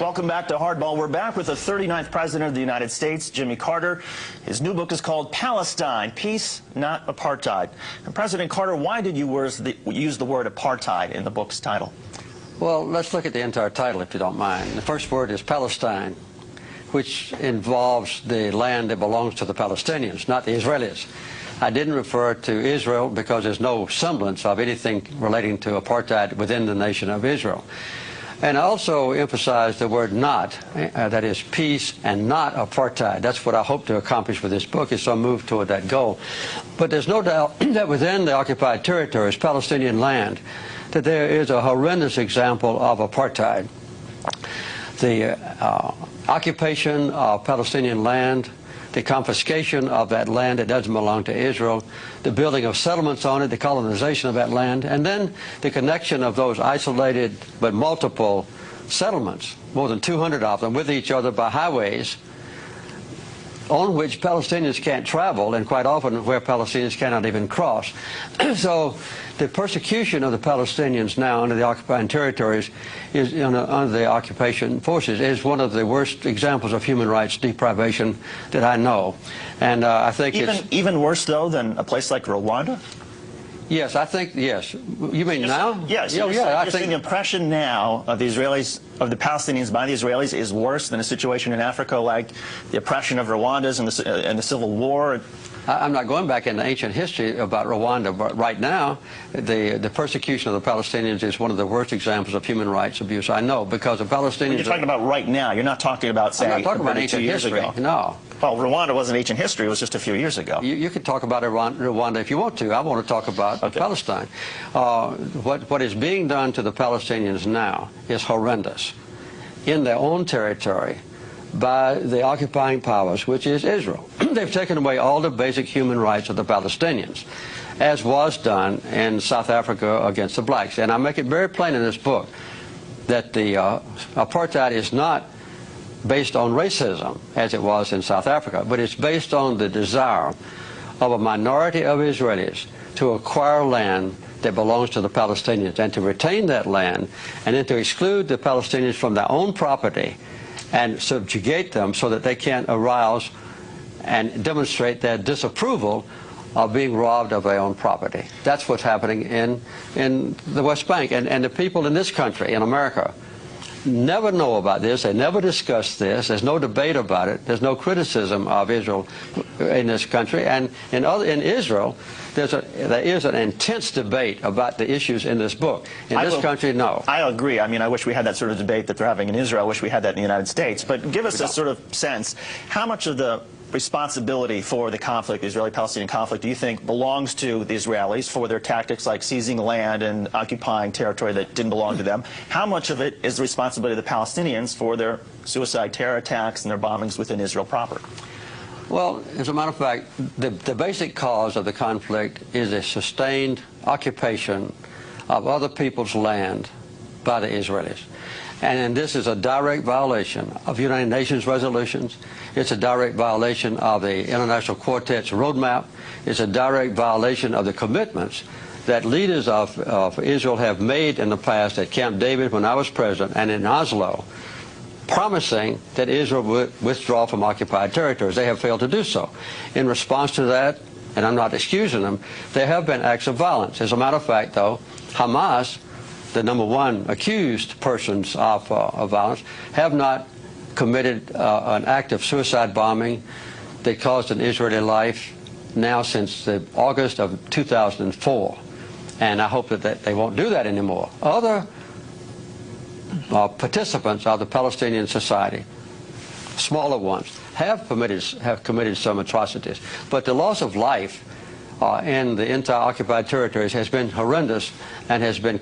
Welcome back to Hardball. We're back with the 39th President of the United States, Jimmy Carter. His new book is called Palestine, Peace, Not Apartheid. And President Carter, why did you use the word apartheid in the book's title? Well, let's look at the entire title, if you don't mind. The first word is Palestine, which involves the land that belongs to the Palestinians, not the Israelis. I didn't refer to Israel because there's no semblance of anything relating to apartheid within the nation of Israel. And I also emphasized the word not, that is peace and not apartheid. That's what I hope to accomplish with this book, is to move toward that goal. But there's no doubt that within the occupied territories, Palestinian land, that there is a horrendous example of apartheid. The occupation of Palestinian land, the confiscation of that land that doesn't belong to Israel, the building of settlements on it, the colonization of that land, and then the connection of those isolated but multiple settlements, more than 200 of them, with each other by highways on which Palestinians can't travel, and quite often where Palestinians cannot even cross. So the persecution of the Palestinians now under the occupied territories, under the occupation forces, is one of the worst examples of human rights deprivation that I know. And I think even worse, though, than a place like Rwanda? Yes, I think, yes. You mean now? Yes. You're saying the impression now of the Israelis, of the Palestinians by the Israelis, is worse than a situation in Africa like the oppression of Rwandans and the Civil War? I'm not going back into ancient history about Rwanda, but right now, the persecution of the Palestinians is one of the worst examples of human rights abuse I know, because the Palestinians... When you're talking about right now, you're not talking about, say, I'm not talking about ancient history, no. Well, Rwanda wasn't ancient history, it was just a few years ago. You can talk about Rwanda if you want to. I want to talk about Palestine. What is being done to the Palestinians now is horrendous in their own territory by the occupying powers, which is Israel. They've taken away all the basic human rights of the Palestinians, as was done in South Africa against the blacks. And I make it very plain in this book that the apartheid is not based on racism, as it was in South Africa, but it's based on the desire of a minority of Israelis to acquire land that belongs to the Palestinians and to retain that land, and then to exclude the Palestinians from their own property and subjugate them so that they can't arouse and demonstrate their disapproval of being robbed of their own property. That's what's happening in the West Bank. And the people in this country, in America, never know about this. They never discuss this. There's no debate about it. There's no criticism of Israel in this country. And in Israel, there is an intense debate about the issues in this book. In this country, no. I agree. I mean, I wish we had that sort of debate that they're having in Israel. I wish we had that in the United States. But give us a sort of sense, how much of the responsibility for the conflict, the Israeli-Palestinian conflict, do you think belongs to the Israelis for their tactics like seizing land and occupying territory that didn't belong to them? How much of it is the responsibility of the Palestinians for their suicide terror attacks and their bombings within Israel proper? Well, as a matter of fact, the basic cause of the conflict is a sustained occupation of other people's land by the Israelis. And this is a direct violation of United Nations resolutions. It's a direct violation of the International Quartet's roadmap. It's a direct violation of the commitments that leaders of Israel have made in the past at Camp David when I was president and in Oslo, promising that Israel would withdraw from occupied territories. They have failed to do so. In response to that, and I'm not excusing them, there have been acts of violence. As a matter of fact, though, Hamas, the #1 accused persons of violence, have not committed an act of suicide bombing that caused an Israeli life now since August of 2004. And I hope that they won't do that anymore. Other participants of the Palestinian society, smaller ones, have committed some atrocities. But the loss of life in the entire occupied territories has been horrendous and has been